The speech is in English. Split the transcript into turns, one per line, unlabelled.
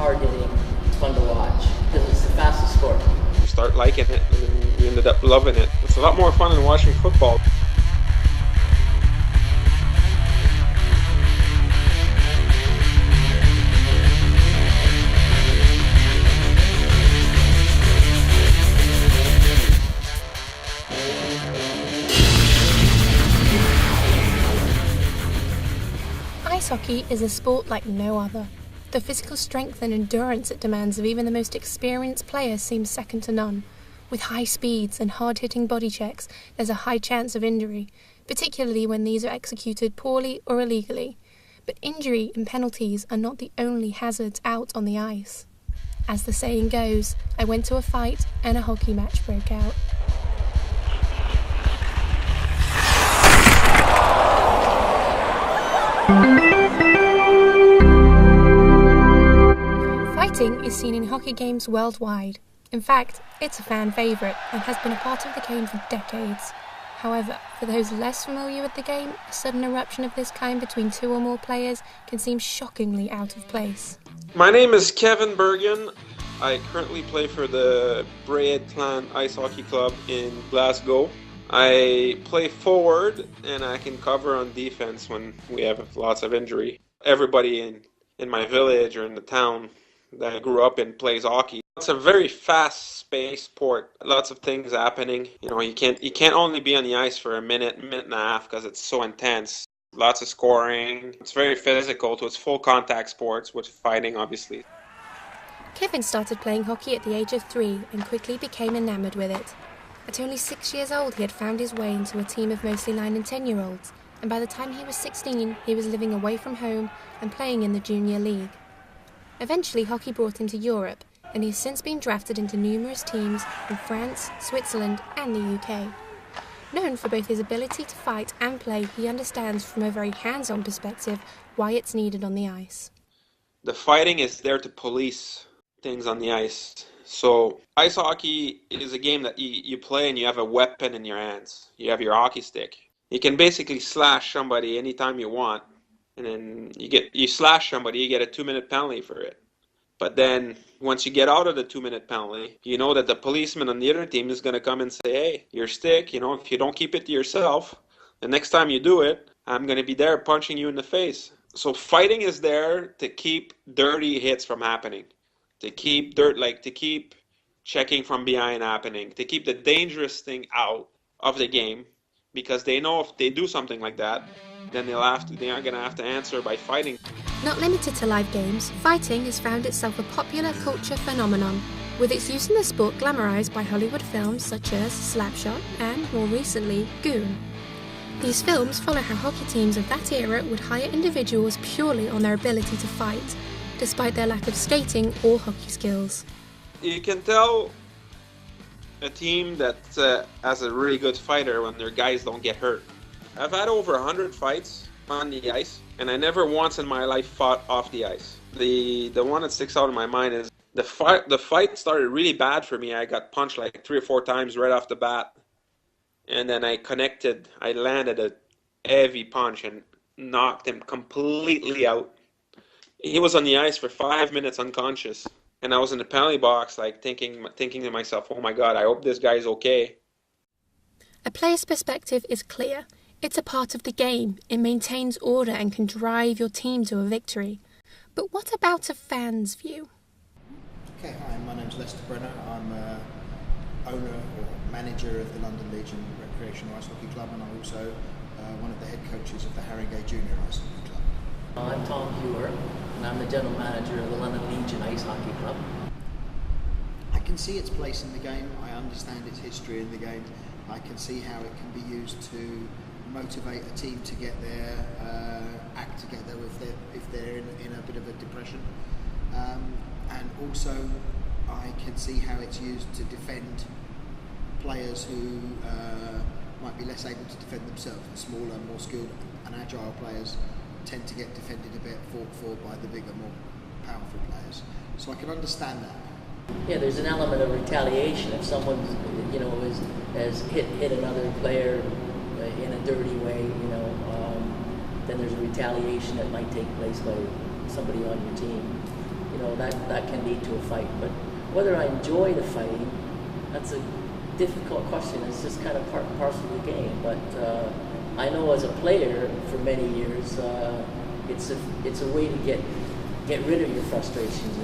hard-hitting, it's fun to watch, because it's the fastest sport.
You start liking it, and then you ended up loving it. It's a lot more fun than watching football.
Ice hockey is a sport like no other. The physical strength and endurance it demands of even the most experienced players seems second to none. With high speeds and hard-hitting body checks, there's a high chance of injury, particularly when these are executed poorly or illegally. But injury and penalties are not the only hazards out on the ice. As the saying goes, I went to a fight and a hockey match broke out. Fighting is seen in hockey games worldwide. In fact, it's a fan favourite and has been a part of the game for decades. However, for those less familiar with the game, a sudden eruption of this kind between two or more players can seem shockingly out of place.
My name is Kevin Bergin. I currently play for the Braehead Clan Ice Hockey Club in Glasgow. I play forward and I can cover on defense when we have lots of injury. Everybody in my village or in the town that I grew up in plays hockey. It's a very fast-paced sport. Lots of things happening. You know, you can't only be on the ice for a minute and a half because it's so intense. Lots of scoring. It's very physical, so it's full contact sports with fighting, obviously.
Kevin started playing hockey at the age of 3 and quickly became enamoured with it. At only 6 years old, he had found his way into a team of mostly 9 and 10-year-olds, and by the time he was 16, he was living away from home and playing in the junior league. Eventually, hockey brought him to Europe, and he has since been drafted into numerous teams in France, Switzerland, and the UK. Known for both his ability to fight and play, he understands from a very hands-on perspective why it's needed on the ice.
The fighting is there to police things on the ice. So ice hockey is a game that you play and you have a weapon in your hands. You have your hockey stick. You can basically slash somebody anytime you want, and then you slash somebody, you get a 2-minute penalty for it. But then once you get out of the 2-minute penalty, you know that the policeman on the other team is going to come and say, hey, your stick, if you don't keep it to yourself, the next time you do it, I'm going to be there punching you in the face. So fighting is there to keep dirty hits from happening. To keep checking from behind happening, to keep the dangerous thing out of the game, because they know if they do something like that, then they are going to have to answer by fighting.
Not limited to live games, fighting has found itself a popular culture phenomenon, with its use in the sport glamorized by Hollywood films such as Slapshot and, more recently, Goon. These films follow how hockey teams of that era would hire individuals purely on their ability to fight, despite their lack of skating or hockey skills.
You can tell a team that has a really good fighter when their guys don't get hurt. I've had over 100 fights on the ice, and I never once in my life fought off the ice. The one that sticks out in my mind is the fight started really bad for me. I got punched like 3 or 4 times right off the bat, and then I landed a heavy punch and knocked him completely out. He was on the ice for 5 minutes unconscious, and I was in the penalty box, like thinking to myself, "Oh my God, I hope this guy's okay."
A player's perspective is clear. It's a part of the game. It maintains order and can drive your team to a victory. But what about a fan's view?
Okay, hi, my name's Brenner. I'm owner or manager of the London Legion Recreational Ice Hockey Club, and I'm also one of the head coaches of the Haringey Junior Ice Hockey Club.
I'm Hewer, and I'm the general manager of the London Legion Ice Hockey Club.
I can see its place in the game. I understand its history in the game. I can see how it can be used to motivate a team to get their act together if they're in a bit of a depression. And also, I can see how it's used to defend players who might be less able to defend themselves. The smaller, more skilled and agile players tend to get defended a bit, fought for by the bigger, more powerful players. So I can understand that.
Yeah, there's an element of retaliation if someone, has hit another player in a dirty way, then there's a retaliation that might take place by somebody on your team. that can lead to a fight. But whether I enjoy the fighting, that's a difficult question. It's just kind of part and parcel of the game. But I know as a player for many years, it's a way to get rid of your frustrations.